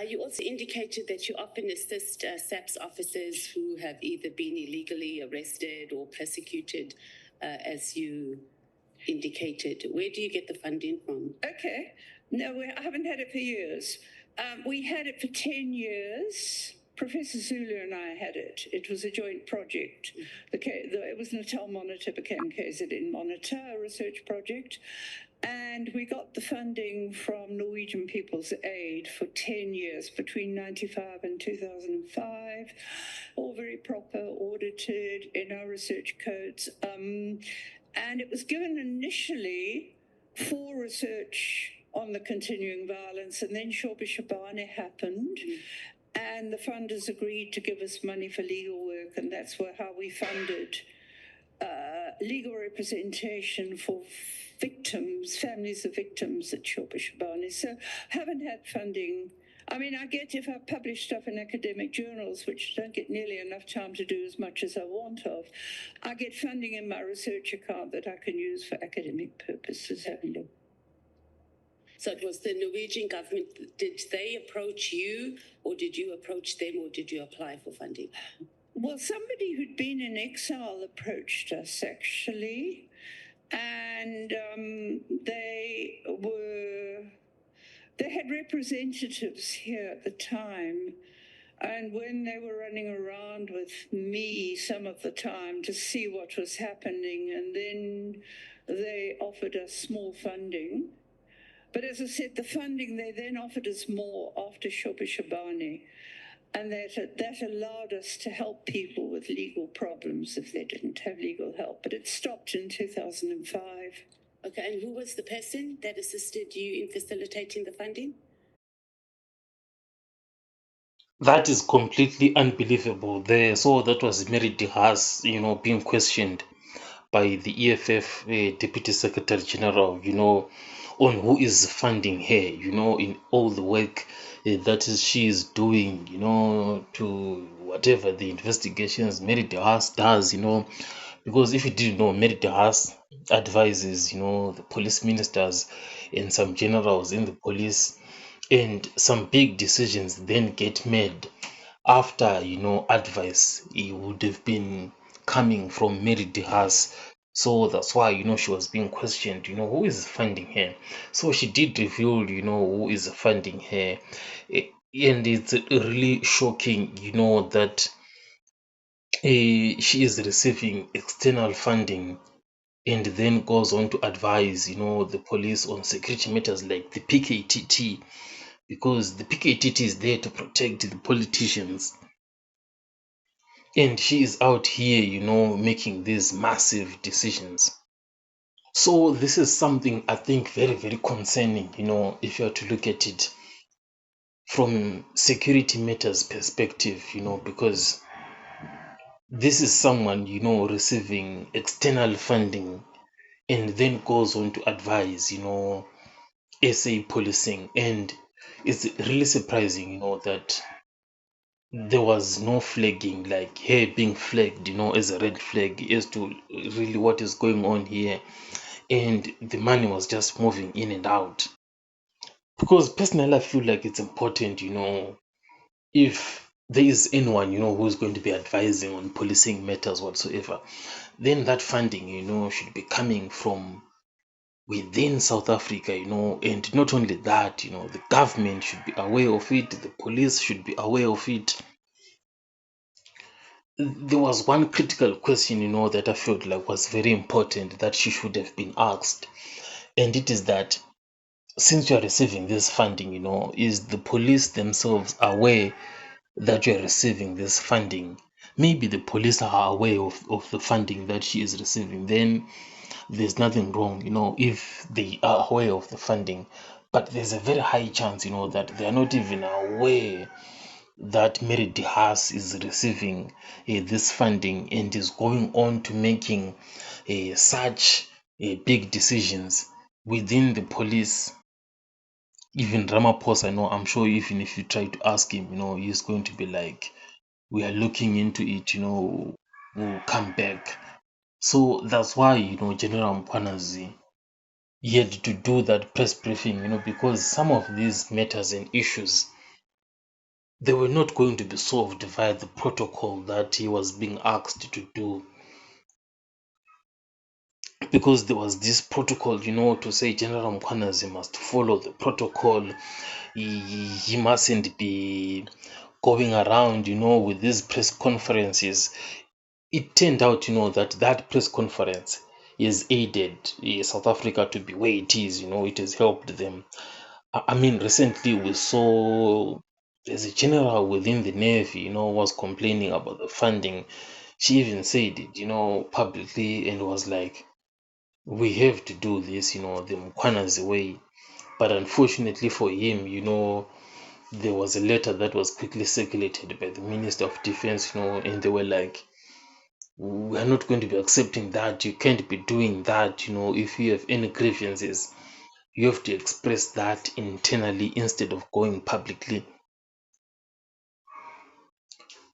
You also indicated that you often assist SAPS officers who have either been illegally arrested or persecuted, as you indicated. Where do you get the funding from? Okay. No, I haven't had it for years. We had it for 10 years. Professor Zulu and I had it. It was a joint project. It was Natal Monitor became KZN Monitor, a research project. And we got the funding from Norwegian People's Aid for 10 years, between 95 and 2005. All very proper, audited in our research codes. And it was given initially for research on the continuing violence, and then Shobi Shabani happened, and the funders agreed to give us money for legal work, and that's how we funded legal representation for victims, families of victims at Shobi Shabani. So haven't had funding. I mean, I get if I publish stuff in academic journals, which I don't get nearly enough time to do as much as I want of, I get funding in my research account that I can use for academic purposes, haven't I? So it was the Norwegian government. Did they approach you, or did you approach them, or did you apply for funding? Well, somebody who'd been in exile approached us, actually, and they had representatives here at the time, and when they were running around with me some of the time to see what was happening, and then they offered us small funding. But as I said, the funding, they then offered us more after Shobi Shabani, and that allowed us to help people with legal problems if they didn't have legal help. But it stopped in 2005. Okay, and who was the person that assisted you in facilitating the funding? That is completely unbelievable. So that was Mary De Haas, being questioned by the EFF Deputy Secretary General, on who is funding her, in all the work that she is doing, to whatever the investigations Mary De Haas does, because if you didn't know, Mary De Haas advises, the police ministers and some generals in the police, and some big decisions then get made after advice it would have been coming from Mary De Haas. So that's why she was being questioned, who is funding her. So she did reveal who is funding her. And it's really shocking that she is receiving external funding and then goes on to advise the police on security matters like the PKTT, because the PKTT is there to protect the politicians, and she is out here making these massive decisions. So this is something I think very, very concerning, if you are to look at it from security matters perspective, because this is someone receiving external funding and then goes on to advise SA policing. And it's really surprising that there was no flagging, like her being flagged as a red flag as to really what is going on here, and the money was just moving in and out. Because personally I feel like it's important, if there is anyone who's going to be advising on policing matters whatsoever, then that funding should be coming from within South Africa, and not only that, the government should be aware of it, the police should be aware of it. There was one critical question, that I felt like was very important that she should have been asked, and it is that since you are receiving this funding, is the police themselves aware that you are receiving this funding? Maybe the police are aware of the funding that she is receiving, then there's nothing wrong, if they are aware of the funding. But there's a very high chance, that they are not even aware that Mary De Haas is receiving this funding and is going on to making such big decisions within the police. Even Ramaphosa, I'm sure even if you try to ask him, he's going to be like, we are looking into it, we'll come back. So that's why, General Mkhwanazi, he had to do that press briefing, because some of these matters and issues they were not going to be solved via the protocol that he was being asked to do, because there was this protocol, to say General Mkhwanazi must follow the protocol. He mustn't be going around, with these press conferences. It turned out, that press conference has aided South Africa to be where it is. It has helped them. I mean, recently we saw there's a general within the Navy, was complaining about the funding. She even said it, publicly, and was like, we have to do this, the Mkhwanazi way. But unfortunately for him, there was a letter that was quickly circulated by the Minister of Defense, and they were like, we are not going to be accepting that. You can't be doing that. If you have any grievances, you have to express that internally instead of going publicly.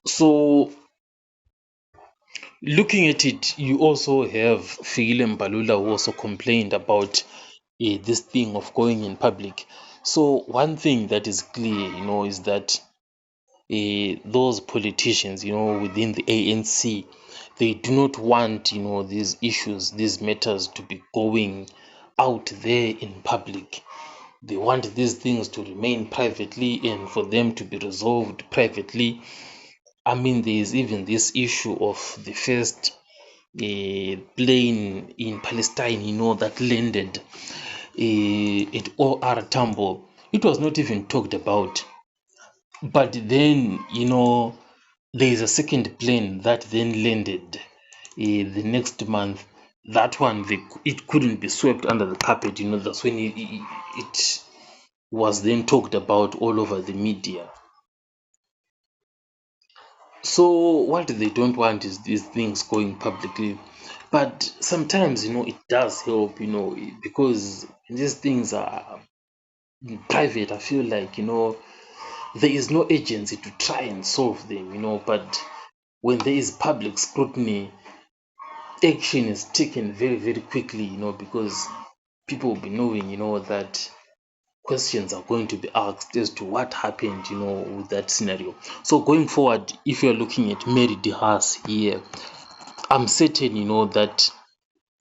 So, looking at it, you also have Fikile Mbalula, who also complained about this thing of going in public. So, one thing that is clear, is that those politicians, within the ANC, they do not want, these issues, these matters to be going out there in public. They want these things to remain privately and for them to be resolved privately. I mean, there is even this issue of the first plane in Palestine, that landed at OR Tambo. It was not even talked about. But then, there is a second plane that then landed the next month. That one, it couldn't be swept under the carpet. That's when it was then talked about all over the media. So what they don't want is these things going publicly. But sometimes, it does help, because these things are private. I feel like, there is no agency to try and solve them, but when there is public scrutiny, action is taken very, very quickly, because people will be knowing, that questions are going to be asked as to what happened, with that scenario. So going forward, if you're looking at Mary De Haas here, I'm certain, that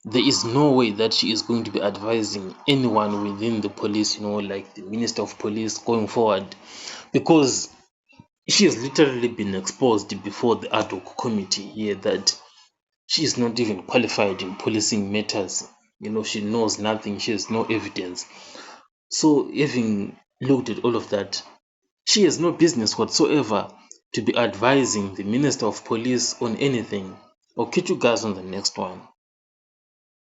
there is no way that she is going to be advising anyone within the police, like the Minister of Police going forward, because she has literally been exposed before the ad hoc committee here that she is not even qualified in policing matters. She knows nothing, she has no evidence. So, having looked at all of that, she has no business whatsoever to be advising the Minister of Police on anything. I'll catch you guys on the next one.